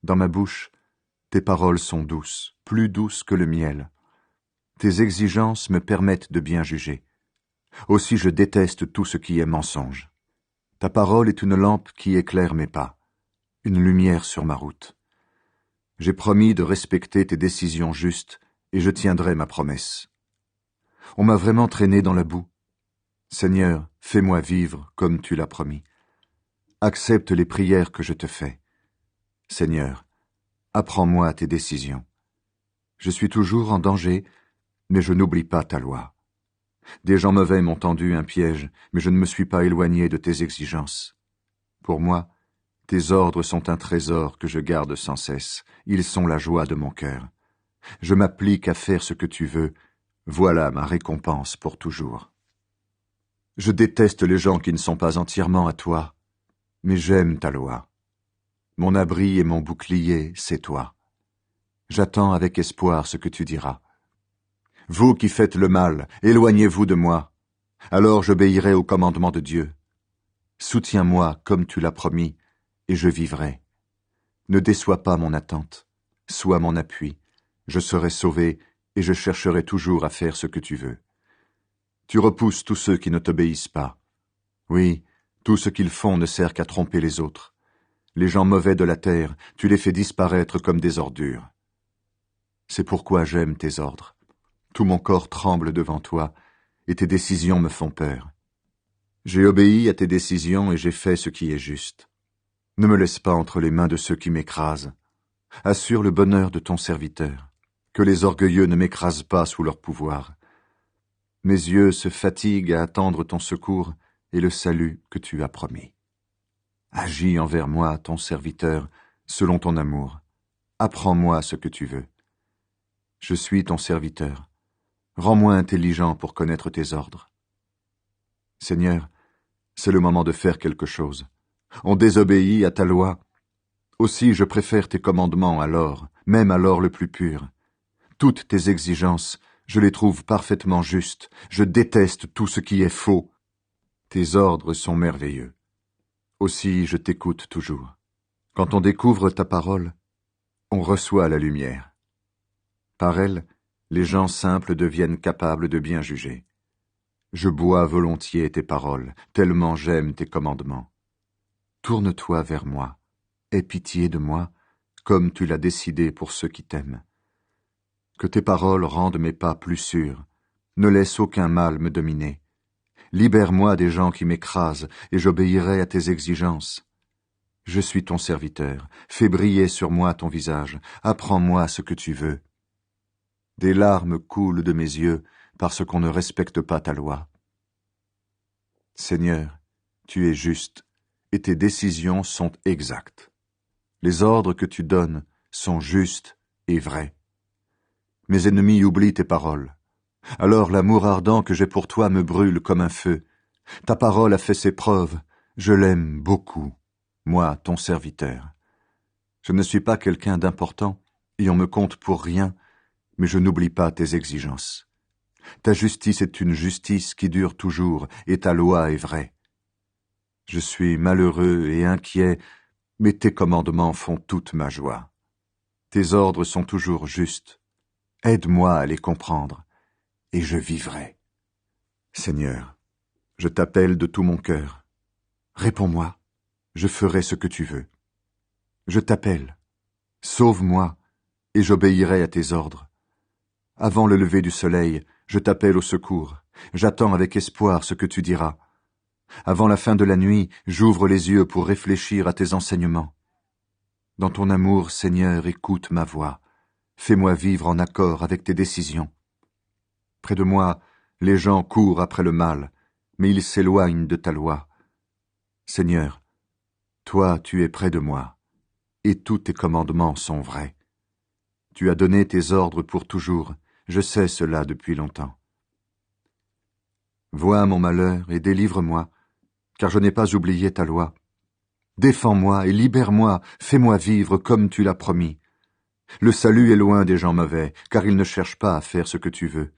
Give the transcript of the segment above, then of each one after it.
Dans ma bouche, tes paroles sont douces, plus douces que le miel. Tes exigences me permettent de bien juger. Aussi je déteste tout ce qui est mensonge. Ta parole est une lampe qui éclaire mes pas, une lumière sur ma route. J'ai promis de respecter tes décisions justes et je tiendrai ma promesse. On m'a vraiment traîné dans la boue. Seigneur, fais-moi vivre comme tu l'as promis. Accepte les prières que je te fais. Seigneur, apprends-moi tes décisions. Je suis toujours en danger, mais je n'oublie pas ta loi. Des gens mauvais m'ont tendu un piège, mais je ne me suis pas éloigné de tes exigences. Pour moi, tes ordres sont un trésor que je garde sans cesse. Ils sont la joie de mon cœur. Je m'applique à faire ce que tu veux. Voilà ma récompense pour toujours. Je déteste les gens qui ne sont pas entièrement à toi, mais j'aime ta loi. Mon abri et mon bouclier, c'est toi. J'attends avec espoir ce que tu diras. Vous qui faites le mal, éloignez-vous de moi. Alors j'obéirai au commandement de Dieu. Soutiens-moi comme tu l'as promis, et je vivrai. Ne déçois pas mon attente. Sois mon appui. Je serai sauvé, et je chercherai toujours à faire ce que tu veux. Tu repousses tous ceux qui ne t'obéissent pas. Oui, tout ce qu'ils font ne sert qu'à tromper les autres. Les gens mauvais de la terre, tu les fais disparaître comme des ordures. C'est pourquoi j'aime tes ordres. Tout mon corps tremble devant toi, et tes décisions me font peur. J'ai obéi à tes décisions et j'ai fait ce qui est juste. Ne me laisse pas entre les mains de ceux qui m'écrasent. Assure le bonheur de ton serviteur. Que les orgueilleux ne m'écrasent pas sous leur pouvoir. Mes yeux se fatiguent à attendre ton secours et le salut que tu as promis. Agis envers moi, ton serviteur, selon ton amour. Apprends-moi ce que tu veux. Je suis ton serviteur. Rends-moi intelligent pour connaître tes ordres. Seigneur, c'est le moment de faire quelque chose. On désobéit à ta loi. Aussi je préfère tes commandements à l'or, même à l'or le plus pur. Toutes tes exigences, je les trouve parfaitement justes. Je déteste tout ce qui est faux. Tes ordres sont merveilleux. Aussi je t'écoute toujours. Quand on découvre ta parole, on reçoit la lumière. Par elle, les gens simples deviennent capables de bien juger. Je bois volontiers tes paroles, tellement j'aime tes commandements. Tourne-toi vers moi, aie pitié de moi, comme tu l'as décidé pour ceux qui t'aiment. Que tes paroles rendent mes pas plus sûrs, ne laisse aucun mal me dominer. Libère-moi des gens qui m'écrasent, et j'obéirai à tes exigences. Je suis ton serviteur, fais briller sur moi ton visage, apprends-moi ce que tu veux. Des larmes coulent de mes yeux, parce qu'on ne respecte pas ta loi. Seigneur, tu es juste, et tes décisions sont exactes. Les ordres que tu donnes sont justes et vrais. Mes ennemis oublient tes paroles. Alors l'amour ardent que j'ai pour toi me brûle comme un feu. Ta parole a fait ses preuves, je l'aime beaucoup, moi, ton serviteur. Je ne suis pas quelqu'un d'important, et on me compte pour rien, mais je n'oublie pas tes exigences. Ta justice est une justice qui dure toujours, et ta loi est vraie. Je suis malheureux et inquiet, mais tes commandements font toute ma joie. Tes ordres sont toujours justes. Aide-moi à les comprendre, et je vivrai. Seigneur, je t'appelle de tout mon cœur. Réponds-moi, je ferai ce que tu veux. Je t'appelle. Sauve-moi, et j'obéirai à tes ordres. Avant le lever du soleil, je t'appelle au secours. J'attends avec espoir ce que tu diras. Avant la fin de la nuit, j'ouvre les yeux pour réfléchir à tes enseignements. Dans ton amour, Seigneur, écoute ma voix. Fais-moi vivre en accord avec tes décisions. Près de moi, les gens courent après le mal, mais ils s'éloignent de ta loi. Seigneur, toi, tu es près de moi, et tous tes commandements sont vrais. Tu as donné tes ordres pour toujours, je sais cela depuis longtemps. Vois mon malheur et délivre-moi, car je n'ai pas oublié ta loi. Défends-moi et libère-moi, fais-moi vivre comme tu l'as promis. Le salut est loin des gens mauvais, car ils ne cherchent pas à faire ce que tu veux.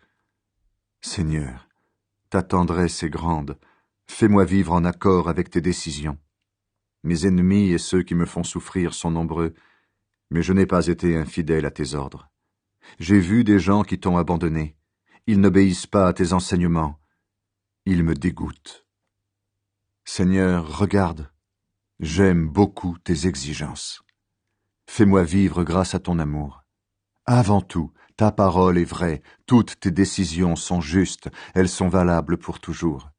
Seigneur, ta tendresse est grande, fais-moi vivre en accord avec tes décisions. Mes ennemis et ceux qui me font souffrir sont nombreux, Mais je n'ai pas été infidèle à tes ordres. J'ai vu des gens qui t'ont abandonné. Ils n'obéissent pas à tes enseignements. Ils me dégoûtent. Seigneur, regarde, j'aime beaucoup tes exigences. Fais-moi vivre grâce à ton amour. Avant tout, ta parole est vraie, toutes tes décisions sont justes, elles sont valables pour toujours.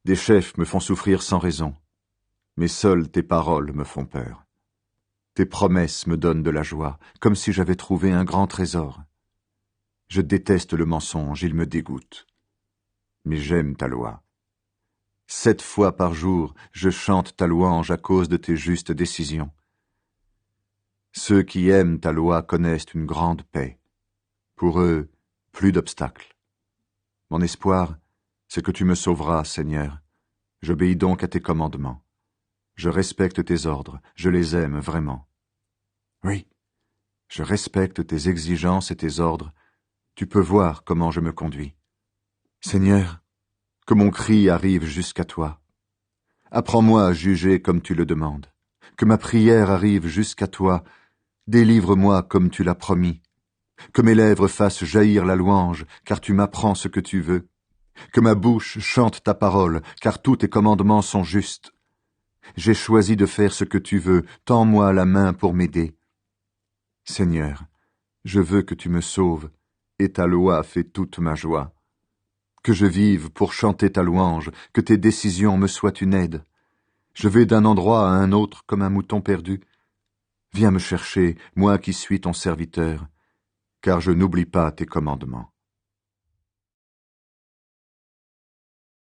Des chefs me font souffrir sans raison, mais seules tes paroles me font peur. Tes promesses me donnent de la joie, comme si j'avais trouvé un grand trésor. Je déteste le mensonge, il me dégoûte. Mais j'aime ta loi. 7 fois par jour, je chante ta louange à cause de tes justes décisions. Ceux qui aiment ta loi connaissent une grande paix. Pour eux, plus d'obstacles. Mon espoir, c'est que tu me sauveras, Seigneur. J'obéis donc à tes commandements. Je respecte tes ordres, je les aime vraiment. Oui, je respecte tes exigences et tes ordres. Tu peux voir comment je me conduis. Seigneur, que mon cri arrive jusqu'à toi. Apprends-moi à juger comme tu le demandes. Que ma prière arrive jusqu'à toi. Délivre-moi comme tu l'as promis. Que mes lèvres fassent jaillir la louange, car tu m'apprends ce que tu veux. Que ma bouche chante ta parole, car tous tes commandements sont justes. J'ai choisi de faire ce que tu veux, tends-moi la main pour m'aider. Seigneur, je veux que tu me sauves, et ta loi fait toute ma joie. Que je vive pour chanter ta louange, que tes décisions me soient une aide. Je vais d'un endroit à un autre comme un mouton perdu. Viens me chercher, moi qui suis ton serviteur, car je n'oublie pas tes commandements.